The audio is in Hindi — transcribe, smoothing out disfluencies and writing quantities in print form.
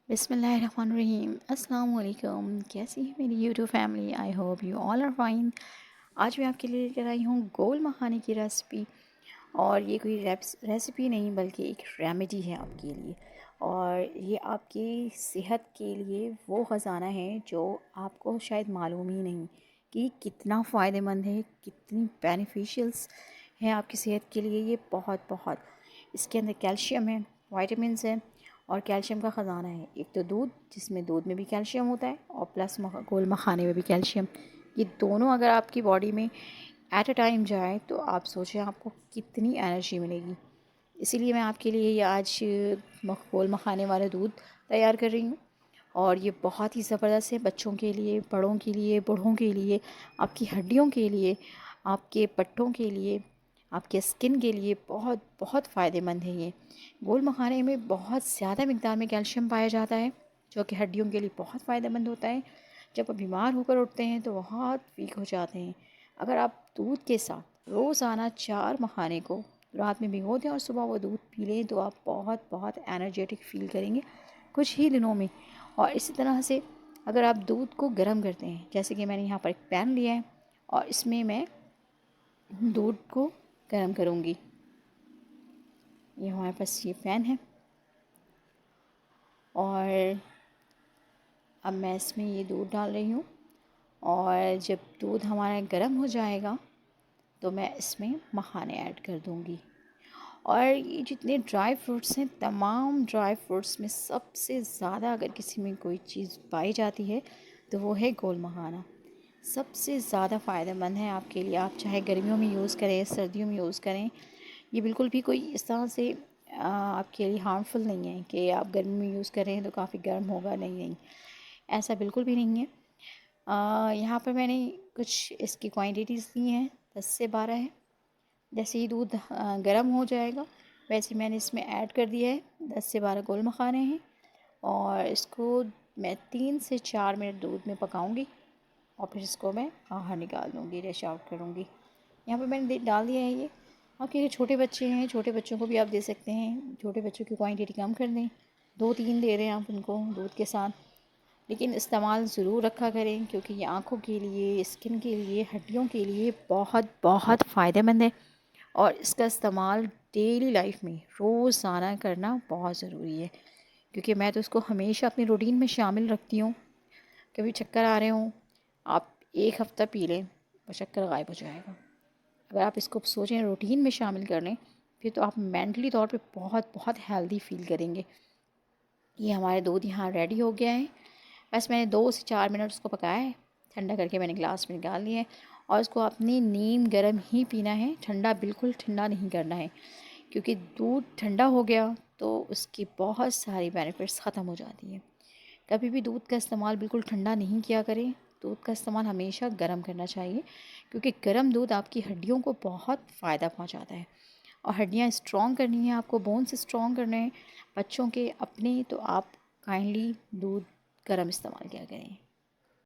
बिस्मिल्लाहिर्रहमानिर्रहीम। अस्सलाम वालेकुम। कैसी है मेरी YouTube family? I hope you all are fine. आज मैं आपके लिए लेकर आई हूँ गोल मखाने की रेसिपी। और ये कोई रेसिपी नहीं बल्कि एक रेमेडी है आपके लिए। और ये आपकी सेहत के लिए वो ख़जाना है जो आपको शायद मालूम ही नहीं कि कितना फ़ायदेमंद है, कितनी बेनिफिशियल्स हैं आपकी सेहत के लिए। ये बहुत बहुत इसके अंदर कैल्शियम है, वाइटामिन है और कैल्शियम का ख़जाना है। एक तो दूध, जिसमें दूध में भी कैल्शियम होता है, और प्लस गोल मखाने में भी कैल्शियम। ये दोनों अगर आपकी बॉडी में एट अ टाइम जाए तो आप सोचें आपको कितनी एनर्जी मिलेगी। इसीलिए मैं आपके लिए ये आज गोल मखाने वाला दूध तैयार कर रही हूँ। और ये बहुत ही ज़बरदस्त है बच्चों के लिए, बड़ों के लिए, बूढ़ों के लिए, आपकी हड्डियों के लिए, आपके पट्टों के लिए, आपके स्किन के लिए बहुत बहुत फ़ायदेमंद है। ये गोल मखाने में बहुत ज़्यादा मिकदार में कैल्शियम पाया जाता है जो कि हड्डियों के लिए बहुत फ़ायदेमंद होता है। जब आप बीमार होकर उठते हैं तो बहुत वीक हो जाते हैं। अगर आप दूध के साथ रोज़ाना 4 मखाने को रात में भिगो दें और सुबह वो दूध पी लें तो आप बहुत बहुत एनर्जेटिक फ़ील करेंगे कुछ ही दिनों में। और इसी तरह से अगर आप दूध को गर्म करते हैं, जैसे कि मैंने यहाँ पर एक पैन लिया है और इसमें मैं दूध को गर्म करूँगी। ये हमारे पास ये पैन है और अब मैं इसमें ये दूध डाल रही हूँ। और जब दूध हमारा गर्म हो जाएगा तो मैं इसमें मखाने ऐड कर दूँगी। और ये जितने ड्राई फ्रूट्स हैं, तमाम ड्राई फ्रूट्स में सबसे ज़्यादा अगर किसी में कोई चीज़ पाई जाती है तो वो है गोल मखाना। सबसे ज़्यादा फ़ायदेमंद है आपके लिए। आप चाहे गर्मियों में यूज़ करें, सर्दियों में यूज़ करें, ये बिल्कुल भी कोई इस तरह से आपके लिए हार्मफुल नहीं है कि आप गर्मी में यूज़ करें तो काफ़ी गर्म होगा। नहीं नहीं, ऐसा बिल्कुल भी नहीं है। यहाँ पर मैंने कुछ इसकी क्वांटिटीज़ दी हैं, 10 से 12 है। जैसे ही दूध गर्म हो जाएगा वैसे मैंने इसमें ऐड कर दिया है 10 से 12 गोल मखाने हैं। और इसको मैं 3 से 4 मिनट दूध में पकाऊंगी और फिर इसको मैं बाहर निकाल दूँगी, डिश आउट करूँगी। यहाँ पे मैंने डाल दिया है ये। आपके जो छोटे बच्चे हैं, छोटे बच्चों को भी आप दे सकते हैं। छोटे बच्चों की क्वांटिटी कम कर दें, 2-3 दे दें आप उनको दूध के साथ। लेकिन इस्तेमाल ज़रूर रखा करें क्योंकि ये आँखों के लिए, स्किन के लिए, हड्डियों के लिए बहुत बहुत फ़ायदेमंद है। और इसका इस्तेमाल डेली लाइफ में रोज़ाना करना बहुत ज़रूरी है क्योंकि मैं तो इसको हमेशा अपनी रूटीन में शामिल रखती हूँ। कभी चक्कर आ रहे हों, आप 1 हफ़्ता पी लें, वो चक्कर गायब हो जाएगा। अगर आप इसको सोचें रूटीन में शामिल कर लें फिर तो आप मेंटली तौर पे बहुत बहुत हेल्दी फ़ील करेंगे। ये हमारे दूध यहाँ रेडी हो गया है। बस मैंने 2 से 4 मिनट उसको पकाया है, ठंडा करके मैंने ग्लास में निकाल लिया है। और उसको अपनी नीम गर्म ही पीना है, ठंडा बिल्कुल ठंडा नहीं करना है क्योंकि दूध ठंडा हो गया तो उसकी बहुत सारी बेनिफिट्स ख़त्म हो जाती हैं। कभी भी दूध का इस्तेमाल बिल्कुल ठंडा नहीं किया करें। दूध का इस्तेमाल हमेशा गर्म करना चाहिए क्योंकि गर्म दूध आपकी हड्डियों को बहुत फ़ायदा पहुंचाता है। और हड्डियां स्ट्रॉन्ग करनी है आपको, बोन्स स्ट्रॉन्ग करने हैं बच्चों के अपने, तो आप काइंडली दूध गर्म इस्तेमाल किया करें।